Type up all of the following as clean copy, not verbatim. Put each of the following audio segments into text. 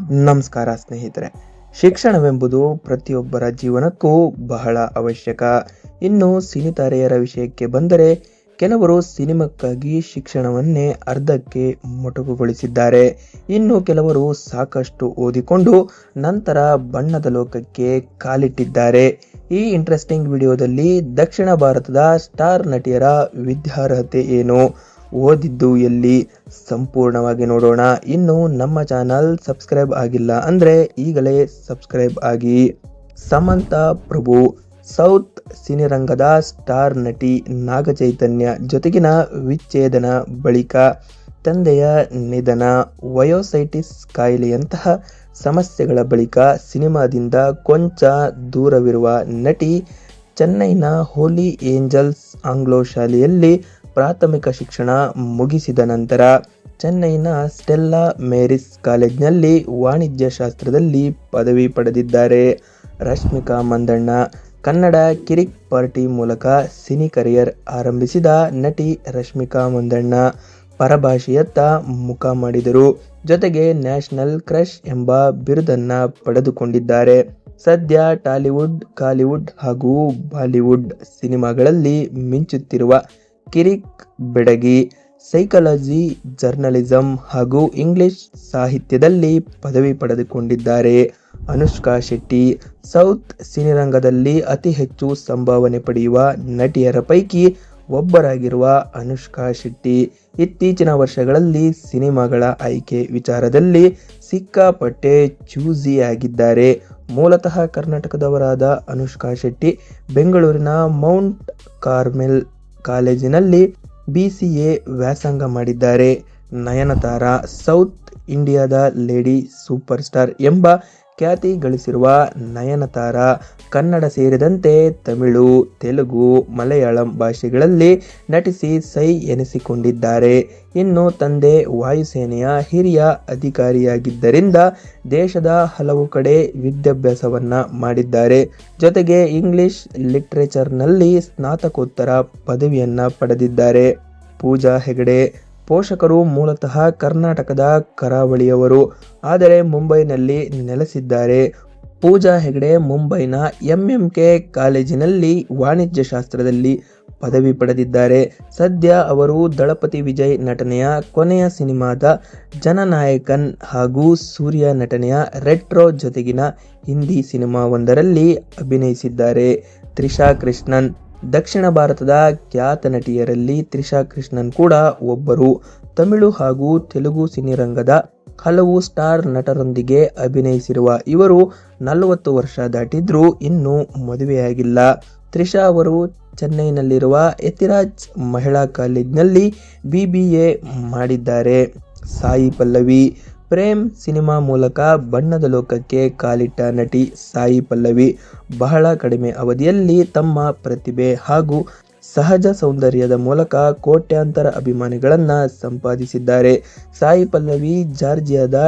ನಮಸ್ಕಾರ ಸ್ನೇಹಿತರೆ. ಶಿಕ್ಷಣವೆಂಬುದು ಪ್ರತಿಯೊಬ್ಬರ ಜೀವನಕ್ಕೂ ಬಹಳ ಅವಶ್ಯಕ. ಇನ್ನು ಸಿನಿತಾರೆಯರ ವಿಷಯಕ್ಕೆ ಬಂದರೆ, ಕೆಲವರು ಸಿನಿಮಾಕ್ಕಾಗಿ ಶಿಕ್ಷಣವನ್ನೇ ಅರ್ಧಕ್ಕೆ ಮೊಟಕುಗೊಳಿಸಿದ್ದಾರೆ. ಇನ್ನು ಕೆಲವರು ಸಾಕಷ್ಟು ಓದಿಕೊಂಡು ನಂತರ ಬಣ್ಣದ ಲೋಕಕ್ಕೆ ಕಾಲಿಟ್ಟಿದ್ದಾರೆ. ಈ ಇಂಟ್ರೆಸ್ಟಿಂಗ್ ವಿಡಿಯೋದಲ್ಲಿ ದಕ್ಷಿಣ ಭಾರತದ ಸ್ಟಾರ್ ನಟಿಯರ ವಿದ್ಯಾರ್ಹತೆ ಏನು, ಓದಿದ್ದು ಎಲ್ಲಿ, ಸಂಪೂರ್ಣವಾಗಿ ನೋಡೋಣ. ಇನ್ನು ನಮ್ಮ ಚಾನಲ್ ಸಬ್ಸ್ಕ್ರೈಬ್ ಆಗಿಲ್ಲ ಅಂದರೆ ಈಗಲೇ ಸಬ್ಸ್ಕ್ರೈಬ್ ಆಗಿ. ಸಮಂತಾ ಪ್ರಭು ಸೌತ್ ಸಿನಿರಂಗದ ಸ್ಟಾರ್ ನಟಿ. ನಾಗಚೈತನ್ಯ ಜೊತೆಗಿನ ವಿಚ್ಛೇದನ ಬಳಿಕ ತಂದೆಯ ನಿಧನ, ವಯೋಸೈಟಿಸ್ ಕಾಯಿಲೆಯಂತಹ ಸಮಸ್ಯೆಗಳ ಬಳಿಕ ಸಿನಿಮಾದಿಂದ ಕೊಂಚ ದೂರವಿರುವ ನಟಿ. ಚೆನ್ನೈನ ಹೋಲಿ ಏಂಜಲ್ಸ್ ಆಂಗ್ಲೋ ಶಾಲೆಯಲ್ಲಿ ಪ್ರಾಥಮಿಕ ಶಿಕ್ಷಣ ಮುಗಿಸಿದ ನಂತರ ಚೆನ್ನೈನ ಸ್ಟೆಲ್ಲಾ ಮೇರಿಸ್ ಕಾಲೇಜಿನಲ್ಲಿ ವಾಣಿಜ್ಯ ಶಾಸ್ತ್ರದಲ್ಲಿ ಪದವಿ ಪಡೆದಿದ್ದಾರೆ. ರಶ್ಮಿಕಾ ಮಂದಣ್ಣ ಕನ್ನಡ ಕಿರಿಕ್ ಪಾರ್ಟಿ ಮೂಲಕ ಸಿನಿ ಕರಿಯರ್ ಆರಂಭಿಸಿದ ನಟಿ ರಶ್ಮಿಕಾ ಮಂದಣ್ಣ ಪರಭಾಷೆಯತ್ತ ಮುಖ ಮಾಡಿದರು. ಜೊತೆಗೆ ನ್ಯಾಷನಲ್ ಕ್ರಶ್ ಎಂಬ ಬಿರುದನ್ನ ಪಡೆದುಕೊಂಡಿದ್ದಾರೆ. ಸದ್ಯ ಟಾಲಿವುಡ್, ಕಾಲಿವುಡ್ ಹಾಗೂ ಬಾಲಿವುಡ್ ಸಿನಿಮಾಗಳಲ್ಲಿ ಮಿಂಚುತ್ತಿರುವ ಕಿರಿಕ್ ಬೆಡಗಿ. ಸೈಕಾಲಜಿ, ಜರ್ನಲಿಸಂ ಹಾಗೂ ಇಂಗ್ಲಿಷ್ ಸಾಹಿತ್ಯದಲ್ಲಿ ಪದವಿ ಪಡೆದುಕೊಂಡಿದ್ದಾರೆ. ಅನುಷ್ಕಾ ಶೆಟ್ಟಿ ಸೌತ್ ಸಿನಿರಂಗದಲ್ಲಿ ಅತಿ ಹೆಚ್ಚು ಸಂಭಾವನೆ ಪಡೆಯುವ ನಟಿಯರ ಪೈಕಿ ಒಬ್ಬರಾಗಿರುವ ಅನುಷ್ಕಾ ಶೆಟ್ಟಿ ಇತ್ತೀಚಿನ ವರ್ಷಗಳಲ್ಲಿ ಸಿನಿಮಾಗಳ ಆಯ್ಕೆ ವಿಚಾರದಲ್ಲಿ ಸಿಕ್ಕಾಪಟ್ಟೆ ಚೂಸಿ ಆಗಿದ್ದಾರೆ. ಮೂಲತಃ ಕರ್ನಾಟಕದವರಾದ ಅನುಷ್ಕಾ ಶೆಟ್ಟಿ ಬೆಂಗಳೂರಿನ ಮೌಂಟ್ ಕಾರ್ಮೆಲ್ ಕಾಲೇಜಿನಲ್ಲಿ BCA ವ್ಯಾಸಂಗ ಮಾಡಿದ್ದಾರೆ. ನಯನತಾರಾ ಸೌತ್ ಇಂಡಿಯಾದ ಲೇಡಿ ಸೂಪರ್ ಸ್ಟಾರ್ ಎಂಬ ಖ್ಯಾತಿ ಗಳಿಸಿರುವ ನಯನತಾರಾ ಕನ್ನಡ ಸೇರಿದಂತೆ ತಮಿಳು, ತೆಲುಗು, ಮಲಯಾಳಂ ಭಾಷೆಗಳಲ್ಲಿ ನಟಿಸಿ ಸೈ ಎನಿಸಿಕೊಂಡಿದ್ದಾರೆ. ಇನ್ನು ತಂದೆ ವಾಯುಸೇನೆಯ ಹಿರಿಯ ಅಧಿಕಾರಿಯಾಗಿದ್ದರಿಂದ ದೇಶದ ಹಲವು ಕಡೆ ವಿದ್ಯಾಭ್ಯಾಸವನ್ನ ಮಾಡಿದ್ದಾರೆ. ಜೊತೆಗೆ ಇಂಗ್ಲಿಷ್ ಲಿಟರೇಚರ್ನಲ್ಲಿ ಸ್ನಾತಕೋತ್ತರ ಪದವಿಯನ್ನ ಪಡೆದಿದ್ದಾರೆ. ಪೂಜಾ ಹೆಗಡೆ ಪೋಷಕರು ಮೂಲತಃ ಕರ್ನಾಟಕದ ಕರಾವಳಿಯವರು, ಆದರೆ ಮುಂಬೈನಲ್ಲಿ ನೆಲೆಸಿದ್ದಾರೆ. ಪೂಜಾ ಹೆಗಡೆ ಮುಂಬೈನ MMK ಕಾಲೇಜಿನಲ್ಲಿ ವಾಣಿಜ್ಯ ಶಾಸ್ತ್ರದಲ್ಲಿ ಪದವಿ ಪಡೆದಿದ್ದಾರೆ. ಸದ್ಯ ಅವರು ದಳಪತಿ ವಿಜಯ್ ನಟನೆಯ ಕೊನೆಯ ಸಿನಿಮಾದ ಜನನಾಯಕನ್ ಹಾಗೂ ಸೂರ್ಯ ನಟನೆಯ ರೆಟ್ರೋ ಜೊತೆಗಿನ ಹಿಂದಿ ಸಿನಿಮಾವೊಂದರಲ್ಲಿ ಅಭಿನಯಿಸಿದ್ದಾರೆ. ತ್ರಿಷಾ ಕೃಷ್ಣನ್ ದಕ್ಷಿಣ ಭಾರತದ ಖ್ಯಾತ ನಟಿಯರಲ್ಲಿ ತ್ರಿಷಾ ಕೃಷ್ಣನ್ ಕೂಡ ಒಬ್ಬರು. ತಮಿಳು ಹಾಗೂ ತೆಲುಗು ಸಿನಿರಂಗದ ಹಲವು ಸ್ಟಾರ್ ನಟರೊಂದಿಗೆ ಅಭಿನಯಿಸಿರುವ ಇವರು 40 ವರ್ಷ ದಾಟಿದ್ರೂ ಇನ್ನೂ ಮದುವೆಯಾಗಿಲ್ಲ. ತ್ರಿಷಾ ಅವರು ಚೆನ್ನೈನಲ್ಲಿರುವ ಯತಿರಾಜ್ ಮಹಿಳಾ ಕಾಲೇಜಿನಲ್ಲಿ BBA ಮಾಡಿದ್ದಾರೆ. ಸಾಯಿ ಪಲ್ಲವಿ ಪ್ರೇಮ್ ಸಿನಿಮಾ ಮೂಲಕ ಬಣ್ಣದ ಲೋಕಕ್ಕೆ ಕಾಲಿಟ್ಟ ನಟಿ ಸಾಯಿ ಪಲ್ಲವಿ ಬಹಳ ಕಡಿಮೆ ಅವಧಿಯಲ್ಲಿ ತಮ್ಮ ಪ್ರತಿಭೆ ಹಾಗೂ ಸಹಜ ಸೌಂದರ್ಯದ ಮೂಲಕ ಕೋಟ್ಯಾಂತರ ಅಭಿಮಾನಿಗಳನ್ನ ಸಂಪಾದಿಸಿದ್ದಾರೆ. ಸಾಯಿ ಪಲ್ಲವಿ ಜಾರ್ಜಿಯಾದ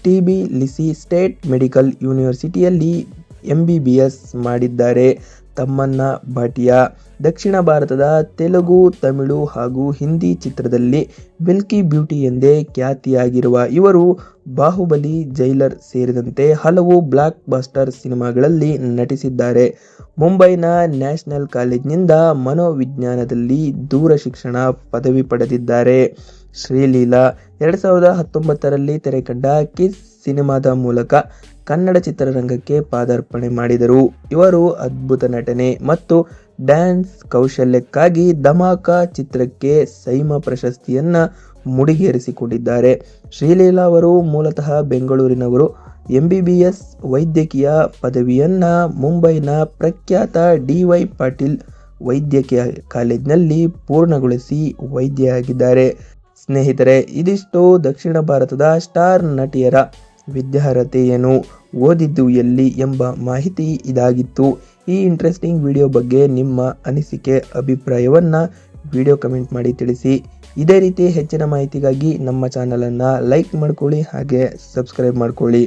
TBಲಿಸಿ ಸ್ಟೇಟ್ ಮೆಡಿಕಲ್ ಯೂನಿವರ್ಸಿಟಿಯಲ್ಲಿ MBBS ಮಾಡಿದ್ದಾರೆ. ತಮ್ಮನ್ನ ಭಾಟಿಯಾ ದಕ್ಷಿಣ ಭಾರತದ ತೆಲುಗು, ತಮಿಳು ಹಾಗೂ ಹಿಂದಿ ಚಿತ್ರದಲ್ಲಿ ಮಿಲ್ಕಿ ಬ್ಯೂಟಿ ಎಂದೇ ಖ್ಯಾತಿಯಾಗಿರುವ ಇವರು ಬಾಹುಬಲಿ, ಜೈಲರ್ ಸೇರಿದಂತೆ ಹಲವು ಬ್ಲಾಕ್ ಬಾಸ್ಟರ್ ಸಿನಿಮಾಗಳಲ್ಲಿ ನಟಿಸಿದ್ದಾರೆ. ಮುಂಬೈನ ನ್ಯಾಷನಲ್ ಕಾಲೇಜಿನಿಂದ ಮನೋವಿಜ್ಞಾನದಲ್ಲಿ ದೂರ ಶಿಕ್ಷಣ ಪದವಿ ಪಡೆದಿದ್ದಾರೆ. ಶ್ರೀಲೀಲಾ 2019ರಲ್ಲಿ ತೆರೆಕಂಡ ಕಿಸ್ ಸಿನಿಮಾದ ಮೂಲಕ ಕನ್ನಡ ಚಿತ್ರರಂಗಕ್ಕೆ ಪಾದಾರ್ಪಣೆ ಮಾಡಿದರು. ಇವರು ಅದ್ಭುತ ನಟನೆ ಮತ್ತು ಡ್ಯಾನ್ಸ್ ಕೌಶಲ್ಯಕ್ಕಾಗಿ ಧಮಾಕ ಚಿತ್ರಕ್ಕೆ ಸೈಮಾ ಪ್ರಶಸ್ತಿಯನ್ನ ಮುಡಿಗೇರಿಸಿಕೊಂಡಿದ್ದಾರೆ. ಶ್ರೀಲೀಲಾ ಅವರು ಮೂಲತಃ ಬೆಂಗಳೂರಿನವರು. MBBS ವೈದ್ಯಕೀಯ ಪದವಿಯನ್ನ ಮುಂಬೈನ ಪ್ರಖ್ಯಾತ DY ಪಾಟೀಲ್ ವೈದ್ಯಕೀಯ ಕಾಲೇಜಿನಲ್ಲಿ ಪೂರ್ಣಗೊಳಿಸಿ ವೈದ್ಯೆಯಾಗಿದ್ದಾರೆ. ಸ್ನೇಹಿತರೆ, ಇದಿಷ್ಟು ದಕ್ಷಿಣ ಭಾರತದ ಸ್ಟಾರ್ ನಟಿಯರ ವಿದ್ಯಾರ್ಹತೆ ಏನು, ಓದಿದ್ದು ಎಲ್ಲಿ ಎಂಬ ಮಾಹಿತಿ ಇದಾಗಿತ್ತು. ಈ ಇಂಟ್ರೆಸ್ಟಿಂಗ್ ವಿಡಿಯೋ ಬಗ್ಗೆ ನಿಮ್ಮ ಅನಿಸಿಕೆ, ಅಭಿಪ್ರಾಯವನ್ನ ವಿಡಿಯೋ ಕಮೆಂಟ್ ಮಾಡಿ ತಿಳಿಸಿ. ಇದೇ ರೀತಿ ಹೆಚ್ಚಿನ ಮಾಹಿತಿಗಾಗಿ ನಮ್ಮ ಚಾನಲನ್ನು ಲೈಕ್ ಮಾಡ್ಕೊಳ್ಳಿ, ಹಾಗೆ ಸಬ್ಸ್ಕ್ರೈಬ್ ಮಾಡ್ಕೊಳ್ಳಿ.